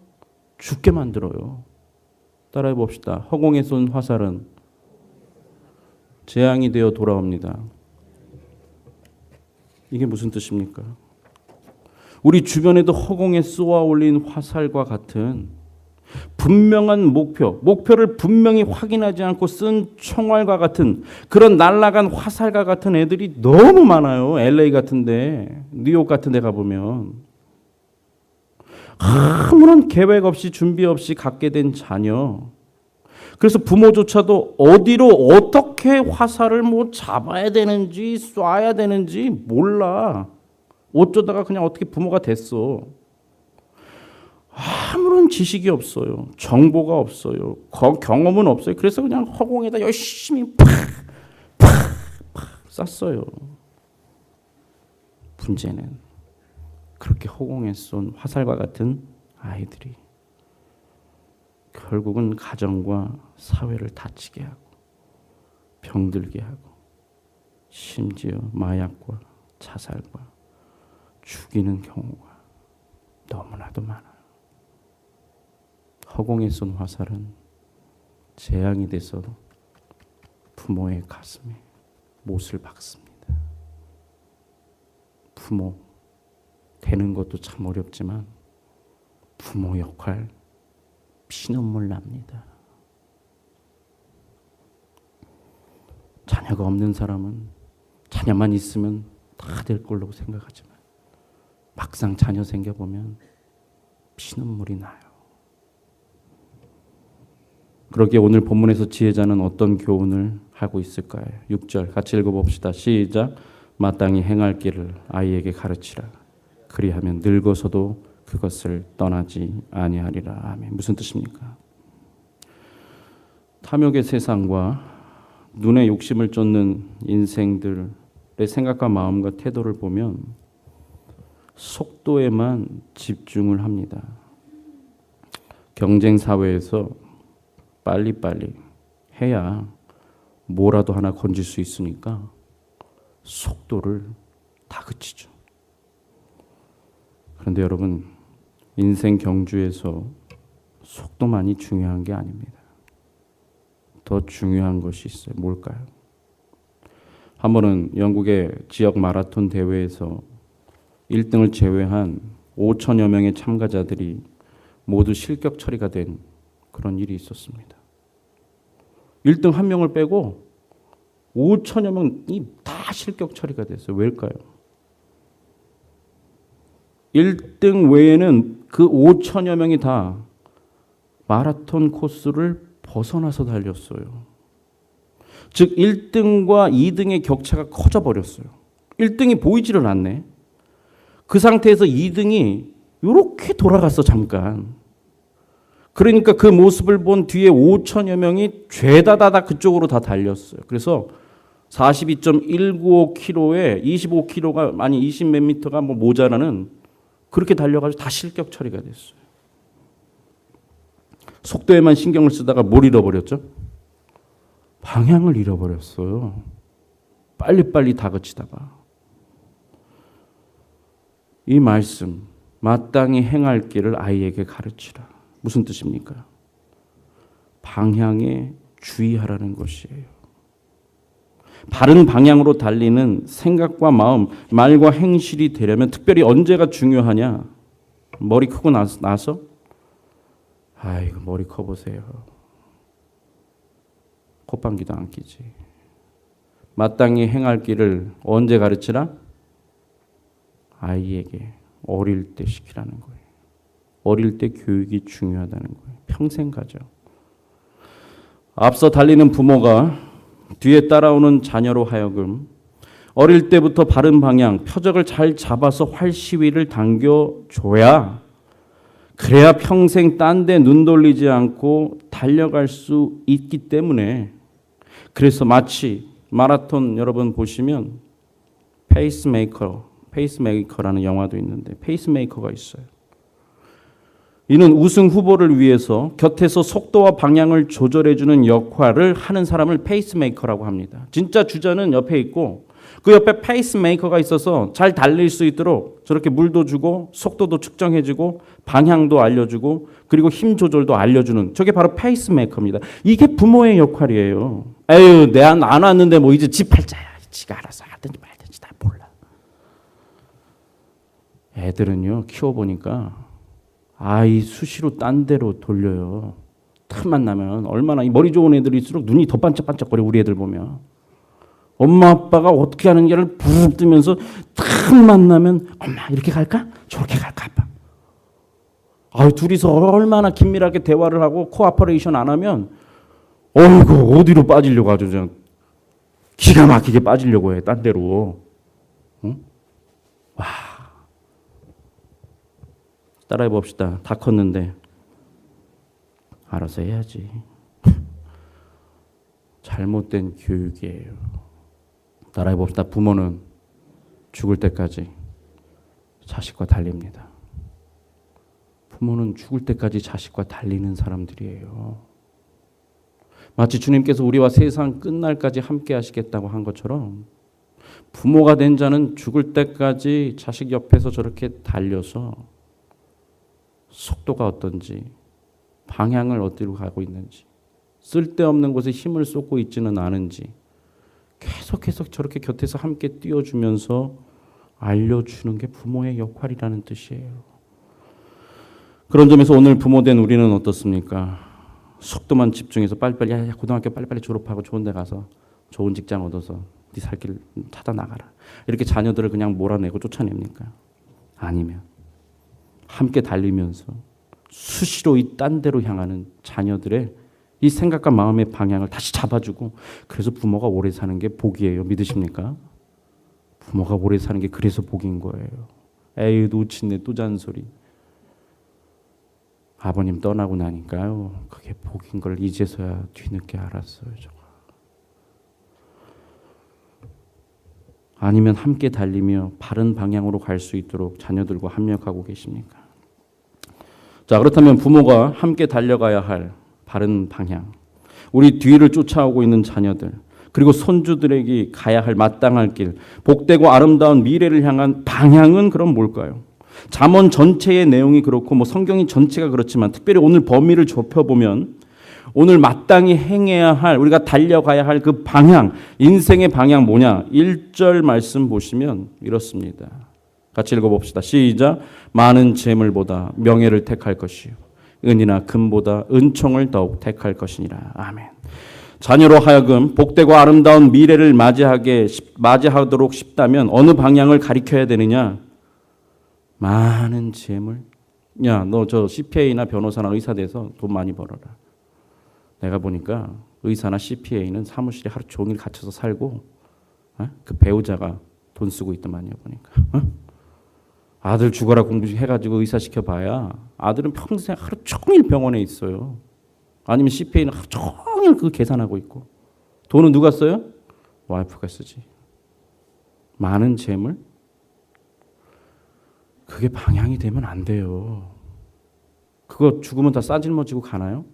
죽게 만들어요. 따라해 봅시다. 허공에 쏜 화살은 재앙이 되어 돌아옵니다. 이게 무슨 뜻입니까? 우리 주변에도 허공에 쏘아 올린 화살과 같은 분명한 목표를 분명히 확인하지 않고 쓴 총알과 같은 그런 날아간 화살과 같은 애들이 너무 많아요. LA 같은데, 뉴욕 같은데 가보면 아무런 계획 없이 준비 없이 갖게 된 자녀. 그래서 부모조차도 어디로 어떻게 화살을 뭐 잡아야 되는지 쏴야 되는지 몰라. 어쩌다가 그냥 어떻게 부모가 됐어. 아무런 지식이 없어요. 정보가 없어요. 경험은 없어요. 그래서 그냥 허공에다 열심히 팍 쐈어요. 문제는 그렇게 허공에 쏜 화살과 같은 아이들이 결국은 가정과 사회를 다치게 하고 병들게 하고 심지어 마약과 자살과 죽이는 경우가 너무나도 많아요. 허공에 쏜 화살은 재앙이 돼서 부모의 가슴에 못을 박습니다. 부모 되는 것도 참 어렵지만 부모 역할 피눈물 납니다. 자녀가 없는 사람은 자녀만 있으면 다 될 걸로 생각하지만 막상 자녀 생겨보면 피눈물이 나요. 그러기에 오늘 본문에서 지혜자는 어떤 교훈을 하고 있을까요? 6절 같이 읽어봅시다. 시작. 마땅히 행할 길을 아이에게 가르치라. 그리하면 늙어서도 그것을 떠나지 아니하리라. 아멘. 무슨 뜻입니까? 탐욕의 세상과 눈에 욕심을 쫓는 인생들의 생각과 마음과 태도를 보면 속도에만 집중을 합니다. 경쟁 사회에서 빨리빨리 해야 뭐라도 하나 건질 수 있으니까 속도를 다그치죠. 그런데 여러분, 인생 경주에서 속도만이 중요한 게 아닙니다. 더 중요한 것이 있어요. 뭘까요? 한 번은 영국의 지역 마라톤 대회에서 1등을 제외한 5천여 명의 참가자들이 모두 실격 처리가 된 그런 일이 있었습니다. 1등 한 명을 빼고 5천여 명이 다 실격 처리가 됐어요. 왜일까요? 1등 외에는 그 5천여 명이 다 마라톤 코스를 벗어나서 달렸어요. 즉 1등과 2등의 격차가 커져버렸어요. 1등이 보이지를 않네. 그 상태에서 2등이 이렇게 돌아갔어 잠깐. 그러니까 그 모습을 본 뒤에 5천여 명이 죄다다다 그쪽으로 다 달렸어요. 그래서 42.195km에 25km가 아니 20 몇 미터가 뭐 모자라는 그렇게 달려가지고 다 실격 처리가 됐어요. 속도에만 신경을 쓰다가 뭘 잃어버렸죠? 방향을 잃어버렸어요. 빨리빨리 다그치다가. 이 말씀, 마땅히 행할 길을 아이에게 가르치라. 무슨 뜻입니까? 방향에 주의하라는 것이에요. 바른 방향으로 달리는 생각과 마음, 말과 행실이 되려면 특별히 언제가 중요하냐? 머리 크고 나서? 아이고 머리 커 보세요. 콧방귀도 안 끼지. 마땅히 행할 길을 언제 가르치라? 아이에게 어릴 때 시키라는 거예요. 어릴 때 교육이 중요하다는 거예요. 평생 가죠. 앞서 달리는 부모가 뒤에 따라오는 자녀로 하여금 어릴 때부터 바른 방향, 표적을 잘 잡아서 활시위를 당겨줘야 그래야 평생 딴 데 눈 돌리지 않고 달려갈 수 있기 때문에 그래서 마치 마라톤 여러분 보시면 페이스메이커라는 영화도 있는데 페이스메이커가 있어요. 이는 우승 후보를 위해서 곁에서 속도와 방향을 조절해주는 역할을 하는 사람을 페이스메이커라고 합니다. 진짜 주자는 옆에 있고 그 옆에 페이스메이커가 있어서 잘 달릴 수 있도록 저렇게 물도 주고 속도도 측정해주고 방향도 알려주고 그리고 힘 조절도 알려주는 저게 바로 페이스메이커입니다. 이게 부모의 역할이에요. 에휴 내 안 왔는데 뭐 이제 지 팔자야. 지가 알아서 하든지 말든지 다 몰라. 애들은요 키워보니까 아이 수시로 딴 데로 돌려요. 틈만 나면 얼마나 이 머리 좋은 애들일수록 눈이 더 반짝반짝거려. 우리 애들 보면 엄마 아빠가 어떻게 하는지를 부릅 뜨면서 틈만 나면 엄마 이렇게 갈까? 저렇게 갈까? 아빠. 둘이서 얼마나 긴밀하게 대화를 하고 코아퍼레이션 안 하면 어이구 어디로 빠지려고 아주 그냥 기가 막히게 빠지려고 해. 딴 데로. 응? 와. 따라해 봅시다. 다 컸는데 알아서 해야지. 잘못된 교육이에요. 따라해 봅시다. 부모는 죽을 때까지 자식과 달립니다. 부모는 죽을 때까지 자식과 달리는 사람들이에요. 마치 주님께서 우리와 세상 끝날까지 함께 하시겠다고 한 것처럼 부모가 된 자는 죽을 때까지 자식 옆에서 저렇게 달려서 속도가 어떤지, 방향을 어디로 가고 있는지, 쓸데없는 곳에 힘을 쏟고 있지는 않은지 계속 저렇게 곁에서 함께 뛰어주면서 알려주는 게 부모의 역할이라는 뜻이에요. 그런 점에서 오늘 부모된 우리는 어떻습니까? 속도만 집중해서 빨리빨리 고등학교 빨리빨리 졸업하고 좋은 데 가서 좋은 직장 얻어서 네 살 길 찾아 나가라. 이렇게 자녀들을 그냥 몰아내고 쫓아냅니까? 아니면 함께 달리면서 수시로 이 딴 데로 향하는 자녀들의 이 생각과 마음의 방향을 다시 잡아주고 그래서 부모가 오래 사는 게 복이에요. 믿으십니까? 부모가 오래 사는 게 그래서 복인 거예요. 에이 놓친네 또 잔소리. 아버님 떠나고 나니까요. 그게 복인 걸 이제서야 뒤늦게 알았어요. 저거. 아니면 함께 달리며 바른 방향으로 갈 수 있도록 자녀들과 합력하고 계십니까? 자, 그렇다면 부모가 함께 달려가야 할 바른 방향, 우리 뒤를 쫓아오고 있는 자녀들, 그리고 손주들에게 가야 할 마땅할 길, 복되고 아름다운 미래를 향한 방향은 그럼 뭘까요? 잠언 전체의 내용이 그렇고 뭐 성경이 전체가 그렇지만 특별히 오늘 범위를 좁혀보면 오늘 마땅히 행해야 할, 우리가 달려가야 할 그 방향, 인생의 방향 뭐냐? 1절 말씀 보시면 이렇습니다. 같이 읽어봅시다. 시작. 많은 재물보다 명예를 택할 것이요 은이나 금보다 은총을 더욱 택할 것이니라. 아멘. 자녀로 하여금 복되고 아름다운 미래를 맞이하도록 싶다면 어느 방향을 가리켜야 되느냐? 많은 재물. 야, 너 저 CPA나 변호사나 의사 돼서 돈 많이 벌어라. 내가 보니까 의사나 CPA는 사무실에 하루 종일 갇혀서 살고 그 배우자가 돈 쓰고 있더만요. 보니까. 아들 죽어라 공부해가지고 의사 시켜봐야 아들은 평생 하루 종일 병원에 있어요. 아니면 CPA는 하루 종일 그 계산하고 있고. 돈은 누가 써요? 와이프가 쓰지. 많은 재물? 그게 방향이 되면 안 돼요. 그거 죽으면 다 싸질머지고 가나요?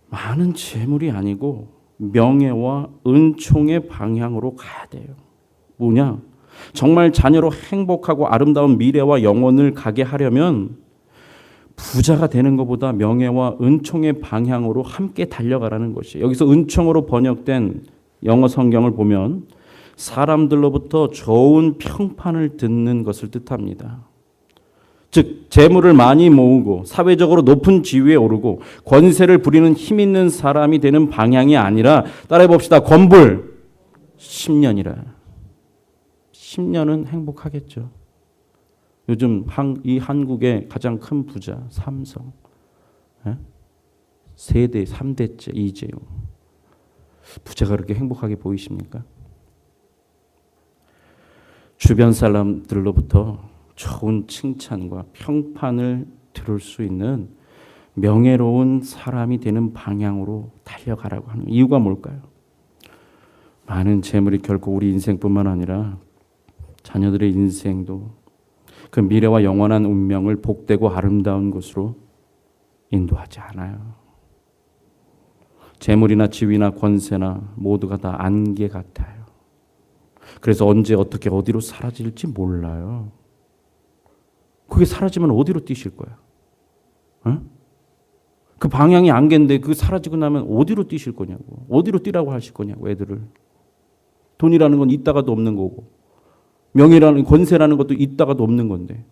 많은 재물이 아니고 명예와 은총의 방향으로 가야 돼요. 뭐냐? 정말 자녀로 행복하고 아름다운 미래와 영혼을 가게 하려면 부자가 되는 것보다 명예와 은총의 방향으로 함께 달려가라는 것이에요. 여기서 은총으로 번역된 영어 성경을 보면 사람들로부터 좋은 평판을 듣는 것을 뜻합니다. 즉 재물을 많이 모으고 사회적으로 높은 지위에 오르고 권세를 부리는 힘 있는 사람이 되는 방향이 아니라, 따라해 봅시다. 권불 10년이라. 10년은 행복하겠죠. 요즘 이 한국의 가장 큰 부자 삼성, 세대 3대째 이재용. 부자가 그렇게 행복하게 보이십니까? 주변 사람들로부터 좋은 칭찬과 평판을 들을 수 있는 명예로운 사람이 되는 방향으로 달려가라고 하는 이유가 뭘까요? 많은 재물이 결코 우리 인생뿐만 아니라 자녀들의 인생도 그 미래와 영원한 운명을 복되고 아름다운 곳으로 인도하지 않아요. 재물이나 지위나 권세나 모두가 다 안개 같아요. 그래서 언제 어떻게 어디로 사라질지 몰라요. 그게 사라지면 어디로 뛰실 거야? 그 방향이 안개인데 그 사라지고 나면 어디로 뛰실 거냐고. 어디로 뛰라고 하실 거냐고, 애들을. 돈이라는 건 있다가도 없는 거고, 명예라는, 권세라는 것도 있다가도 없는 건데,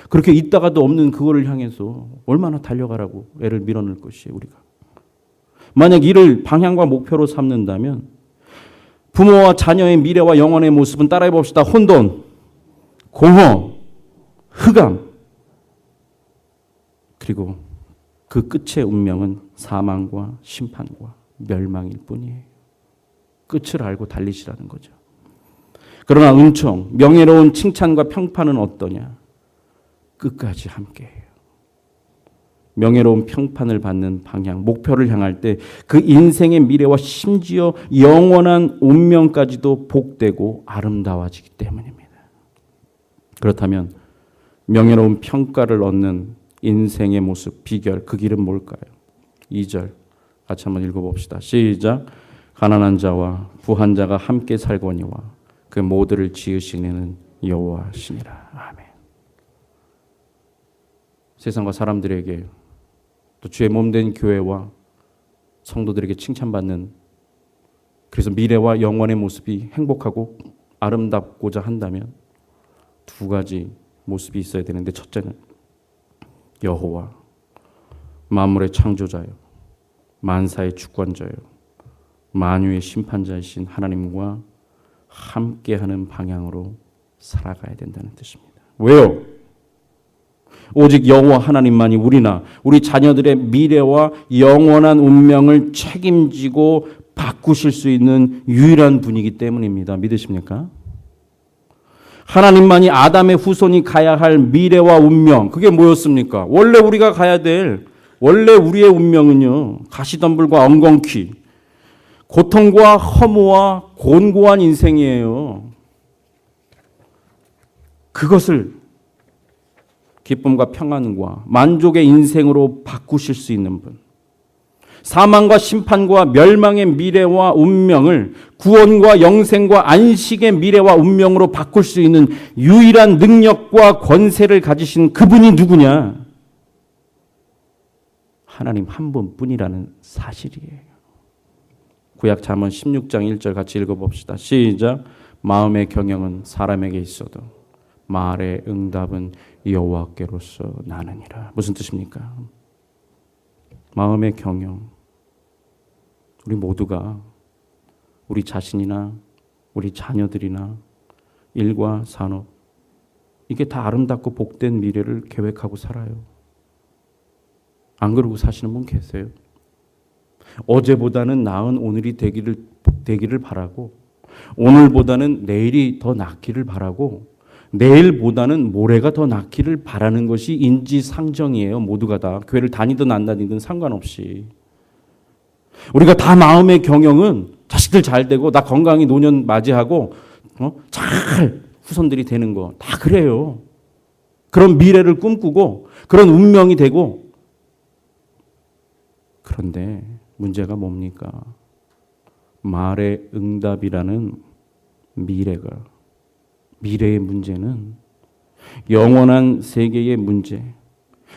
그렇게 있다가도 없는 그거를 향해서 얼마나 달려가라고 애를 밀어넣을 것이에요, 우리가. 만약 이를 방향과 목표로 삼는다면 부모와 자녀의 미래와 영혼의 모습은, 따라해 봅시다. 혼돈, 공허, 흑암, 그리고 그 끝의 운명은 사망과 심판과 멸망일 뿐이에요. 끝을 알고 달리시라는 거죠. 그러나 은총, 명예로운 칭찬과 평판은 어떠냐? 끝까지 함께해요. 명예로운 평판을 받는 방향, 목표를 향할 때 그 인생의 미래와 심지어 영원한 운명까지도 복되고 아름다워지기 때문입니다. 그렇다면 명예로운 평가를 얻는 인생의 모습, 비결, 그 길은 뭘까요? 2절 같이 한번 읽어봅시다. 시작. 가난한 자와 부한 자가 함께 살거니와 그 모두를 지으시는 여호와시니라. 아멘. 세상과 사람들에게, 또 주의 몸된 교회와 성도들에게 칭찬받는, 그래서 미래와 영원의 모습이 행복하고 아름답고자 한다면 두 가지 모습이 있어야 되는데, 첫째는 여호와, 만물의 창조자요, 만사의 주권자요, 만유의 심판자이신 하나님과 함께하는 방향으로 살아가야 된다는 뜻입니다. 왜요? 오직 여호와 하나님만이 우리나 우리 자녀들의 미래와 영원한 운명을 책임지고 바꾸실 수 있는 유일한 분이기 때문입니다. 믿으십니까? 하나님만이 아담의 후손이 가야 할 미래와 운명, 그게 뭐였습니까? 원래 우리가 가야 될, 원래 우리의 운명은요, 가시덤불과 엉겅퀴, 고통과 허무와 곤고한 인생이에요. 그것을 기쁨과 평안과 만족의 인생으로 바꾸실 수 있는 분, 사망과 심판과 멸망의 미래와 운명을 구원과 영생과 안식의 미래와 운명으로 바꿀 수 있는 유일한 능력과 권세를 가지신 그분이 누구냐? 하나님 한 분뿐이라는 사실이에요. 구약 잠언 16장 1절 같이 읽어봅시다. 시작. 마음의 경영은 사람에게 있어도 말의 응답은 여호와께로서 나느니라. 무슨 뜻입니까? 마음의 경영, 우리 모두가 우리 자신이나 우리 자녀들이나 일과 산업, 이게 다 아름답고 복된 미래를 계획하고 살아요. 안 그러고 사시는 분 계세요? 어제보다는 나은 오늘이 되기를 바라고, 오늘보다는 내일이 더 낫기를 바라고, 내일보다는 모레가 더 낫기를 바라는 것이 인지상정이에요. 모두가 다. 교회를 다니든 안 다니든 상관없이. 우리가 다 마음의 경영은 자식들 잘 되고 나 건강히 노년 맞이하고 잘 후손들이 되는 거 다 그래요. 그런 미래를 꿈꾸고 그런 운명이 되고, 그런데 문제가 뭡니까? 말의 응답이라는 미래의 문제는 영원한 세계의 문제,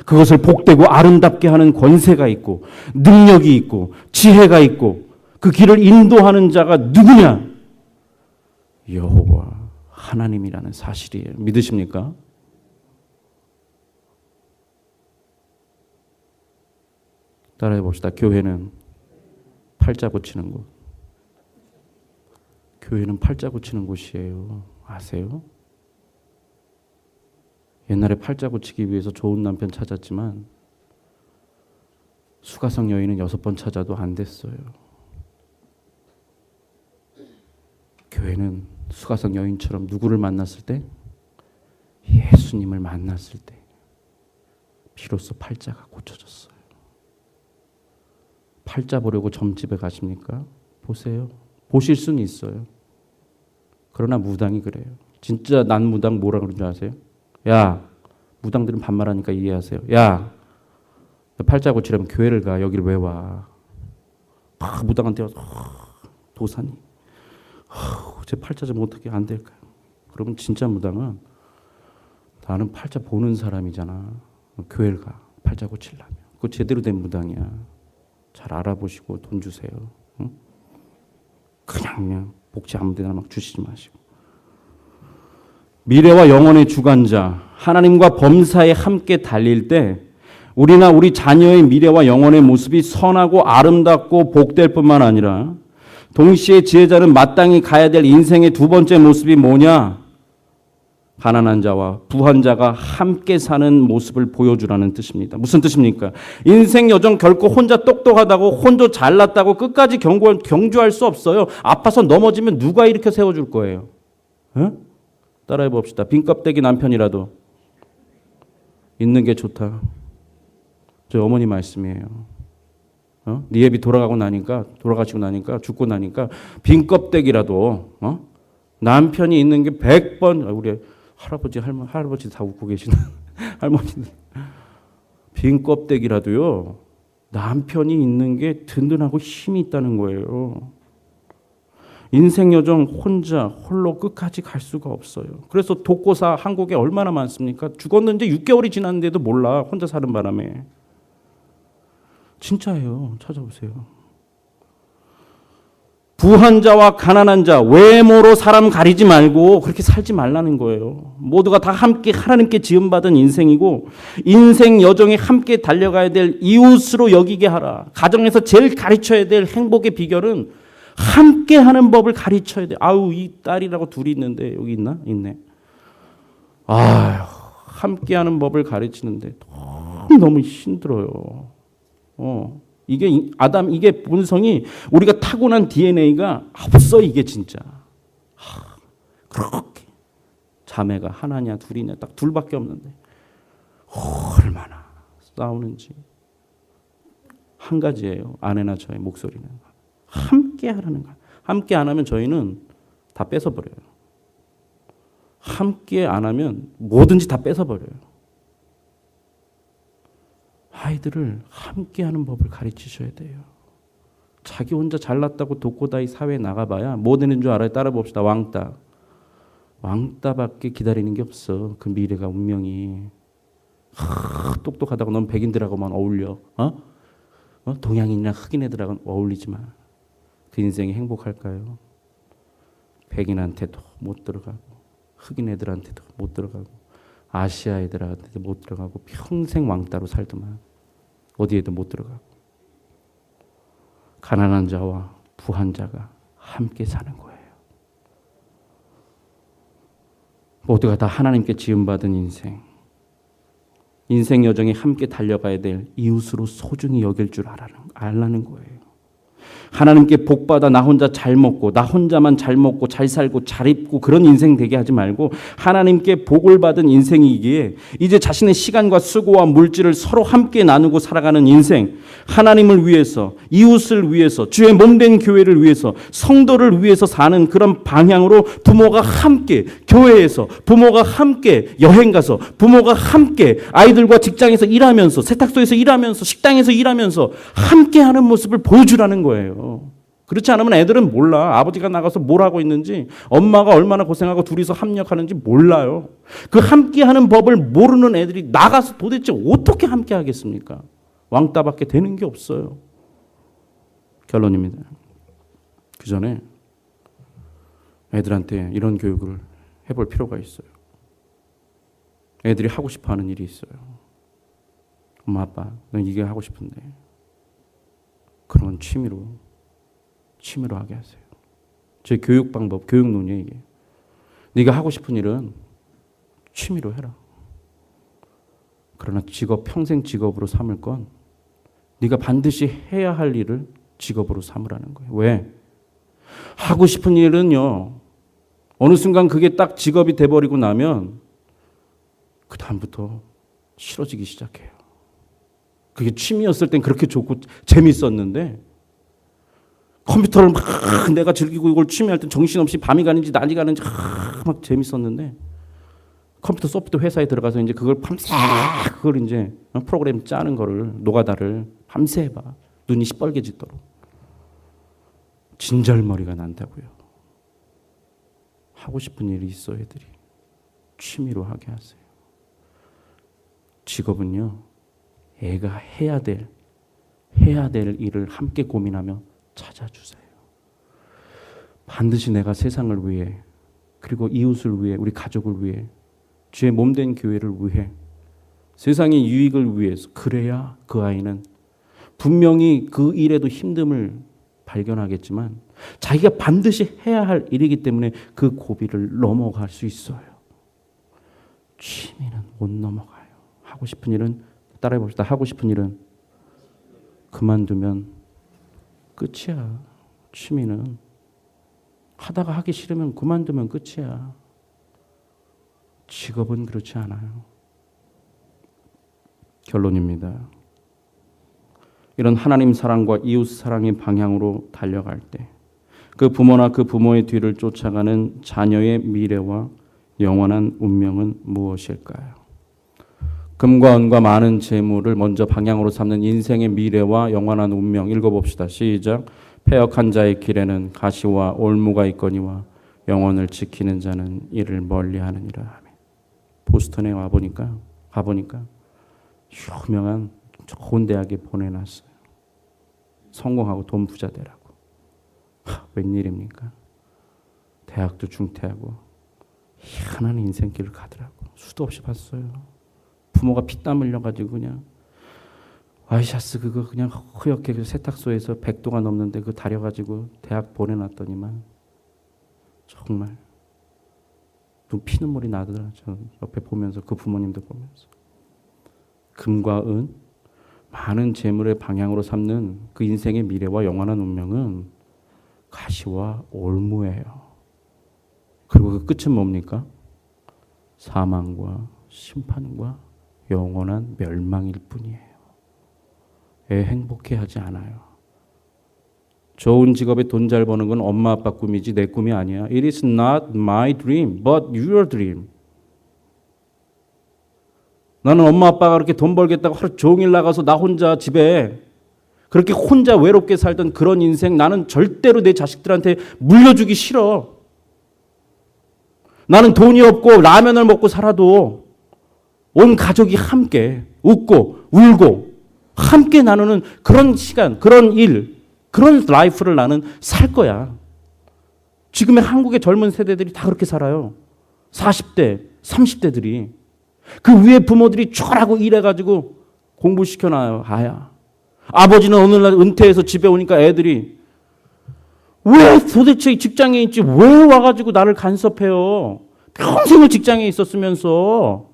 그것을 복되고 아름답게 하는 권세가 있고 능력이 있고 지혜가 있고 그 길을 인도하는 자가 누구냐? 여호와 하나님이라는 사실이에요. 믿으십니까? 따라해 봅시다. 교회는 팔자 고치는 곳. 교회는 팔자 고치는 곳이에요. 아세요? 옛날에 팔자 고치기 위해서 좋은 남편 찾았지만 수가성 여인은 6번 찾아도 안 됐어요. 교회는 수가성 여인처럼 누구를 만났을 때? 예수님을 만났을 때 비로소 팔자가 고쳐졌어요. 팔자 보려고 점집에 가십니까? 보세요. 보실 수는 있어요. 그러나 무당이 그래요. 진짜 난 무당 뭐라 그러는 줄 아세요? 야, 무당들은 반말하니까 이해하세요. 야, 팔자 고치려면 교회를 가. 여기를 왜 와? 무당한테 와서 도사님, 제 팔자 좀 어떻게 안 될까요? 그러면 진짜 무당은 나는 팔자 보는 사람이잖아. 교회를 가. 팔자 고치려면. 그거 제대로 된 무당이야. 잘 알아보시고 돈 주세요. 응? 그냥 복지 아무 데나 막 주시지 마시고. 미래와 영혼의 주관자 하나님과 범사에 함께 달릴 때 우리나 우리 자녀의 미래와 영혼의 모습이 선하고 아름답고 복될 뿐만 아니라 동시에 지혜자는 마땅히 가야 될 인생의 두 번째 모습이 뭐냐? 가난한 자와 부한 자가 함께 사는 모습을 보여주라는 뜻입니다. 무슨 뜻입니까? 인생 여정 결코 혼자 똑똑하다고 혼자 잘났다고 끝까지 경주할 수 없어요. 아파서 넘어지면 누가 일으켜 세워줄 거예요? 에? 따라해 봅시다. 빈껍데기 남편이라도 있는 게 좋다. 저희 어머니 말씀이에요. 네 애비 돌아가시고 나니까 죽고 나니까 빈껍데기라도 남편이 있는 게 100번. 우리 할아버지 다 웃고 계시는 할머니들. 빈껍데기라도요 남편이 있는 게 든든하고 힘이 있다는 거예요. 인생 여정 혼자 홀로 끝까지 갈 수가 없어요. 그래서 독고사 한국에 얼마나 많습니까? 죽었는데 6개월이 지났는데도 몰라. 혼자 사는 바람에. 진짜예요. 찾아보세요. 부한 자와 가난한 자, 외모로 사람 가리지 말고 그렇게 살지 말라는 거예요. 모두가 다 함께 하나님께 지음받은 인생이고 인생 여정에 함께 달려가야 될 이웃으로 여기게 하라. 가정에서 제일 가르쳐야 될 행복의 비결은 함께하는 법을 가르쳐야 돼. 아우, 이 딸이라고 둘이 있는데 여기 있나? 있네. 아유, 함께하는 법을 가르치는데 너무 힘들어요. 이게 이게 본성이 우리가 타고난 DNA가 없어. 이게 진짜. 그렇게 자매가 하나냐 둘이냐 딱 둘밖에 없는데 얼마나 싸우는지. 한 가지예요. 아내나 저의 목소리는. 함께 하라는 거야. 함께 안 하면 저희는 다 뺏어버려요. 함께 안 하면 뭐든지 다 뺏어버려요. 아이들을 함께 하는 법을 가르치셔야 돼요. 자기 혼자 잘났다고 독고다이 사회에 나가봐야 뭐 되는 줄 알아요? 따라 봅시다. 왕따. 왕따밖에 기다리는 게 없어. 그 미래가 운명이. 똑똑하다고 넌 백인들하고만 어울려. 동양인이나 흑인 애들하고는 어울리지 마. 그 인생이 행복할까요? 백인한테도 못 들어가고 흑인 애들한테도 못 들어가고 아시아 애들한테도 못 들어가고 평생 왕따로 살더만 어디에도 못 들어가고. 가난한 자와 부한 자가 함께 사는 거예요. 모두가 다 하나님께 지음받은 인생 여정에 함께 달려가야 될 이웃으로 소중히 여길 줄 알라는 거예요. 하나님께 복받아 나 혼자 잘 먹고 나 혼자만 잘 먹고 잘 살고 잘 입고 그런 인생 되게 하지 말고 하나님께 복을 받은 인생이기에 이제 자신의 시간과 수고와 물질을 서로 함께 나누고 살아가는 인생, 하나님을 위해서, 이웃을 위해서, 주의 몸된 교회를 위해서, 성도를 위해서 사는 그런 방향으로 부모가 함께 교회에서, 부모가 함께 여행 가서, 부모가 함께 아이들과 직장에서 일하면서, 세탁소에서 일하면서, 식당에서 일하면서 함께 하는 모습을 보여주라는 거예요. 그렇지 않으면 애들은 몰라. 아버지가 나가서 뭘 하고 있는지, 엄마가 얼마나 고생하고 둘이서 협력하는지 몰라요. 그 함께하는 법을 모르는 애들이 나가서 도대체 어떻게 함께 하겠습니까? 왕따밖에 되는 게 없어요. 결론입니다. 그 전에 애들한테 이런 교육을 해볼 필요가 있어요. 애들이 하고 싶어하는 일이 있어요. 엄마 아빠, 넌 이게 하고 싶은데 그러면 취미로 하게 하세요. 제 교육 방법, 교육 논의에 이게. 네가 하고 싶은 일은 취미로 해라. 그러나 평생 직업으로 삼을 건 네가 반드시 해야 할 일을 직업으로 삼으라는 거예요. 왜? 하고 싶은 일은요, 어느 순간 그게 딱 직업이 돼버리고 나면 그 다음부터 싫어지기 시작해요. 그게 취미였을 땐 그렇게 좋고 재밌었는데 컴퓨터를 막 내가 즐기고 이걸 취미할 땐 정신없이 밤이 가는지 낮이 가는지 막 재밌었는데 컴퓨터 소프트 회사에 들어가서 이제 그걸 밤새 그걸 이제 프로그램 짜는 거를 노가다를 밤새 해봐. 눈이 시뻘개지도록. 진절머리가 난다고요. 하고 싶은 일이 있어 애들이. 취미로 하게 하세요. 직업은요. 애가 해야 될 일을 함께 고민하며 찾아주세요. 반드시 내가 세상을 위해 그리고 이웃을 위해 우리 가족을 위해 주의 몸된 교회를 위해 세상의 유익을 위해서 그래야 그 아이는 분명히 그 일에도 힘듦을 발견하겠지만 자기가 반드시 해야 할 일이기 때문에 그 고비를 넘어갈 수 있어요. 취미는 못 넘어가요. 하고 싶은 일은 따라해 봅시다. 하고 싶은 일은 그만두면 끝이야. 취미는 하다가 하기 싫으면 그만두면 끝이야. 직업은 그렇지 않아요. 결론입니다. 이런 하나님 사랑과 이웃 사랑의 방향으로 달려갈 때 그 부모나 그 부모의 뒤를 쫓아가는 자녀의 미래와 영원한 운명은 무엇일까요? 금과 은과 많은 재물을 먼저 방향으로 삼는 인생의 미래와 영원한 운명 읽어봅시다. 시작. 패역한 자의 길에는 가시와 올무가 있거니와 영혼을 지키는 자는 이를 멀리하느니라. 보스턴에 가보니까 유명한 좋은 대학에 보내놨어요. 성공하고 돈 부자 되라고. 웬일입니까? 대학도 중퇴하고 희한한 인생길을 가더라고. 수도 없이 봤어요. 부모가 피땀 흘려가지고 그냥 와이셔츠 그거 그냥 허옇게 세탁소에서 100도가 넘는데 그거 다려가지고 대학 보내놨더니만 정말 눈 피눈물이 나더라. 저 옆에 보면서 그 부모님들 보면서 금과 은 많은 재물의 방향으로 삼는 그 인생의 미래와 영원한 운명은 가시와 올무예요. 그리고 그 끝은 뭡니까? 사망과 심판과 영원한 멸망일 뿐이에요. 애 행복해하지 않아요. 좋은 직업에 돈 잘 버는 건 엄마 아빠 꿈이지 내 꿈이 아니야. It is not my dream, but your dream. 나는 엄마 아빠가 그렇게 돈 벌겠다고 하루 종일 나가서 나 혼자 집에 그렇게 혼자 외롭게 살던 그런 인생 나는 절대로 내 자식들한테 물려주기 싫어. 나는 돈이 없고 라면을 먹고 살아도 온 가족이 함께 웃고 울고 함께 나누는 그런 시간, 그런 일, 그런 라이프를 나는 살 거야. 지금의 한국의 젊은 세대들이 다 그렇게 살아요. 40대, 30대들이. 그 위에 부모들이 쫄하고 일해가지고 공부시켜놔요. 아야. 아버지는 어느 날 은퇴해서 집에 오니까 애들이 왜 도대체 직장에 있지? 왜 와가지고 나를 간섭해요? 평생을 직장에 있었으면서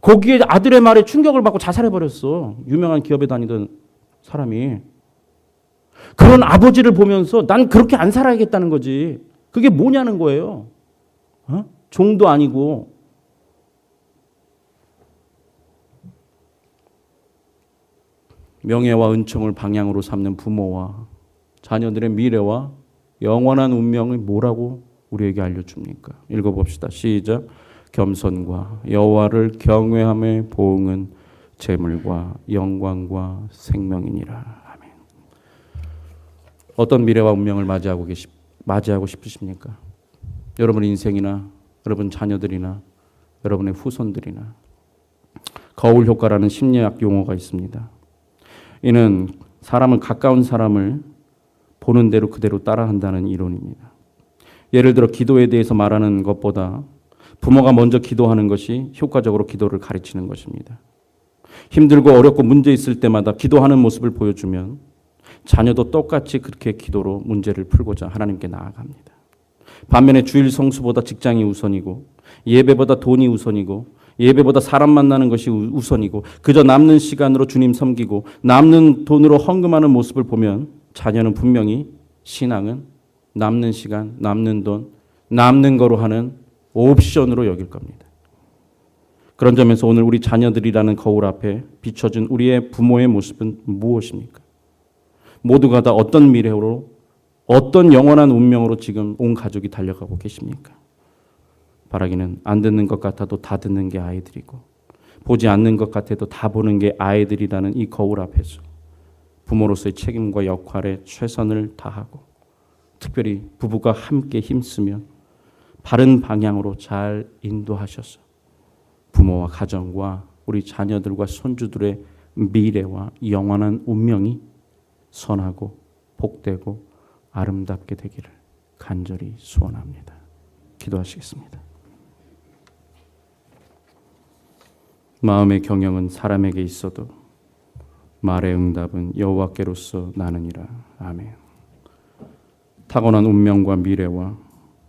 거기에 아들의 말에 충격을 받고 자살해버렸어. 유명한 기업에 다니던 사람이. 그런 아버지를 보면서 난 그렇게 안 살아야겠다는 거지. 그게 뭐냐는 거예요. 종도 아니고. 명예와 은총을 방향으로 삼는 부모와 자녀들의 미래와 영원한 운명이 뭐라고 우리에게 알려줍니까? 읽어봅시다. 시작. 겸손과 여호와를 경외함의 보응은 재물과 영광과 생명이니라. 아멘. 어떤 미래와 운명을 맞이하고 싶으십니까? 여러분 인생이나 여러분 자녀들이나 여러분의 후손들이나. 거울 효과라는 심리학 용어가 있습니다. 이는 가까운 사람을 보는 대로 그대로 따라한다는 이론입니다. 예를 들어 기도에 대해서 말하는 것보다 부모가 먼저 기도하는 것이 효과적으로 기도를 가르치는 것입니다. 힘들고 어렵고 문제 있을 때마다 기도하는 모습을 보여주면 자녀도 똑같이 그렇게 기도로 문제를 풀고자 하나님께 나아갑니다. 반면에 주일 성수보다 직장이 우선이고 예배보다 돈이 우선이고 예배보다 사람 만나는 것이 우선이고 그저 남는 시간으로 주님 섬기고 남는 돈으로 헌금하는 모습을 보면 자녀는 분명히 신앙은 남는 시간, 남는 돈, 남는 거로 하는 옵션으로 여길 겁니다. 그런 점에서 오늘 우리 자녀들이라는 거울 앞에 비춰진 우리의 부모의 모습은 무엇입니까? 모두가 다 어떤 미래로, 어떤 영원한 운명으로 지금 온 가족이 달려가고 계십니까? 바라기는 안 듣는 것 같아도 다 듣는 게 아이들이고 보지 않는 것 같아도 다 보는 게 아이들이라는 이 거울 앞에서 부모로서의 책임과 역할에 최선을 다하고 특별히 부부가 함께 힘쓰며 바른 방향으로 잘 인도하셔서 부모와 가정과 우리 자녀들과 손주들의 미래와 영원한 운명이 선하고 복되고 아름답게 되기를 간절히 소원합니다. 기도하시겠습니다. 마음의 경영은 사람에게 있어도 말의 응답은 여호와께로서 나느니라. 아멘. 타고난 운명과 미래와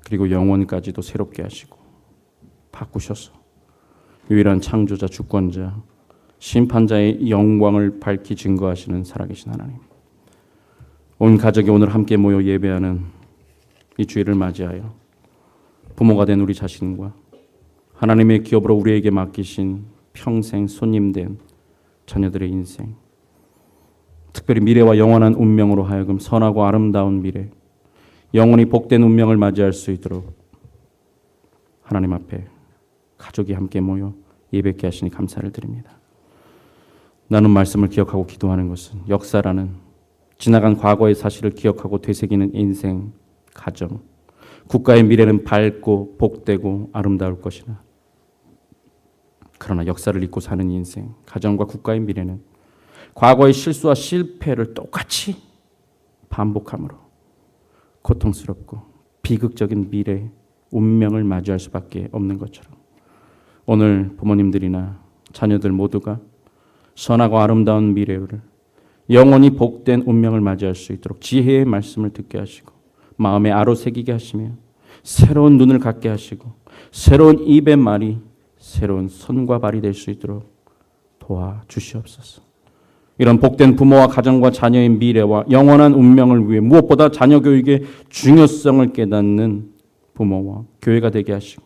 그리고 영혼까지도 새롭게 하시고 바꾸셔서 유일한 창조자, 주권자, 심판자의 영광을 밝히 증거하시는 살아계신 하나님. 온 가족이 오늘 함께 모여 예배하는 이 주일을 맞이하여 부모가 된 우리 자신과 하나님의 기업으로 우리에게 맡기신 평생 손님된 자녀들의 인생, 특별히 미래와 영원한 운명으로 하여금 선하고 아름다운 미래, 영원히 복된 운명을 맞이할 수 있도록 하나님 앞에 가족이 함께 모여 예배케 하시니 감사를 드립니다. 나눈 말씀을 기억하고 기도하는 것은 역사라는 지나간 과거의 사실을 기억하고 되새기는 인생, 가정, 국가의 미래는 밝고 복되고 아름다울 것이나 그러나 역사를 잊고 사는 인생, 가정과 국가의 미래는 과거의 실수와 실패를 똑같이 반복함으로 고통스럽고 비극적인 미래, 운명을 맞이할 수밖에 없는 것처럼 오늘 부모님들이나 자녀들 모두가 선하고 아름다운 미래를 영원히 복된 운명을 맞이할 수 있도록 지혜의 말씀을 듣게 하시고 마음에 아로새기게 하시며 새로운 눈을 갖게 하시고 새로운 입의 말이 새로운 손과 발이 될 수 있도록 도와주시옵소서. 이런 복된 부모와 가정과 자녀의 미래와 영원한 운명을 위해 무엇보다 자녀 교육의 중요성을 깨닫는 부모와 교회가 되게 하시고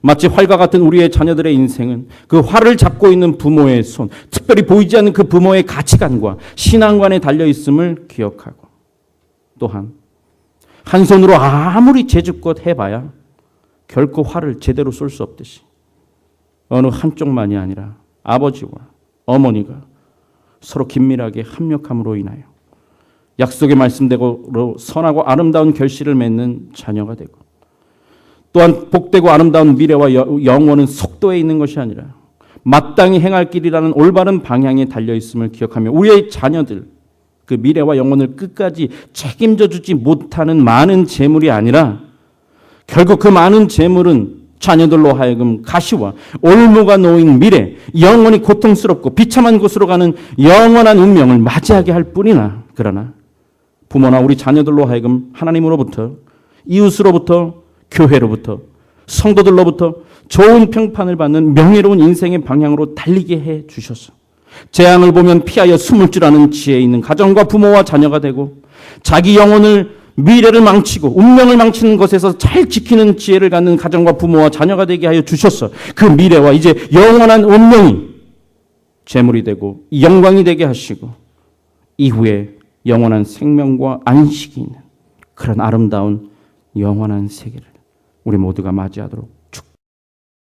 마치 활과 같은 우리의 자녀들의 인생은 그 활을 잡고 있는 부모의 손, 특별히 보이지 않는 그 부모의 가치관과 신앙관에 달려있음을 기억하고 또한 한 손으로 아무리 제주껏 해봐야 결코 활을 제대로 쏠 수 없듯이 어느 한쪽만이 아니라 아버지와 어머니가 서로 긴밀하게 합력함으로 인하여 약속의 말씀대로 선하고 아름다운 결실을 맺는 자녀가 되고 또한 복되고 아름다운 미래와 영원은 속도에 있는 것이 아니라 마땅히 행할 길이라는 올바른 방향에 달려있음을 기억하며 우리의 자녀들 그 미래와 영혼을 끝까지 책임져 주지 못하는 많은 재물이 아니라 결국 그 많은 재물은 자녀들로 하여금 가시와 올무가 놓인 미래, 영원히 고통스럽고 비참한 곳으로 가는 영원한 운명을 맞이하게 할 뿐이나 그러나 부모나 우리 자녀들로 하여금 하나님으로부터 이웃으로부터 교회로부터 성도들로부터 좋은 평판을 받는 명예로운 인생의 방향으로 달리게 해 주셔서 재앙을 보면 피하여 숨을 줄 아는 지혜 있는 가정과 부모와 자녀가 되고 자기 영혼을 미래를 망치고 운명을 망치는 것에서 잘 지키는 지혜를 갖는 가정과 부모와 자녀가 되게 하여 주셨어. 그 미래와 이제 영원한 운명이 재물이 되고 영광이 되게 하시고 이후에 영원한 생명과 안식이 있는 그런 아름다운 영원한 세계를 우리 모두가 맞이하도록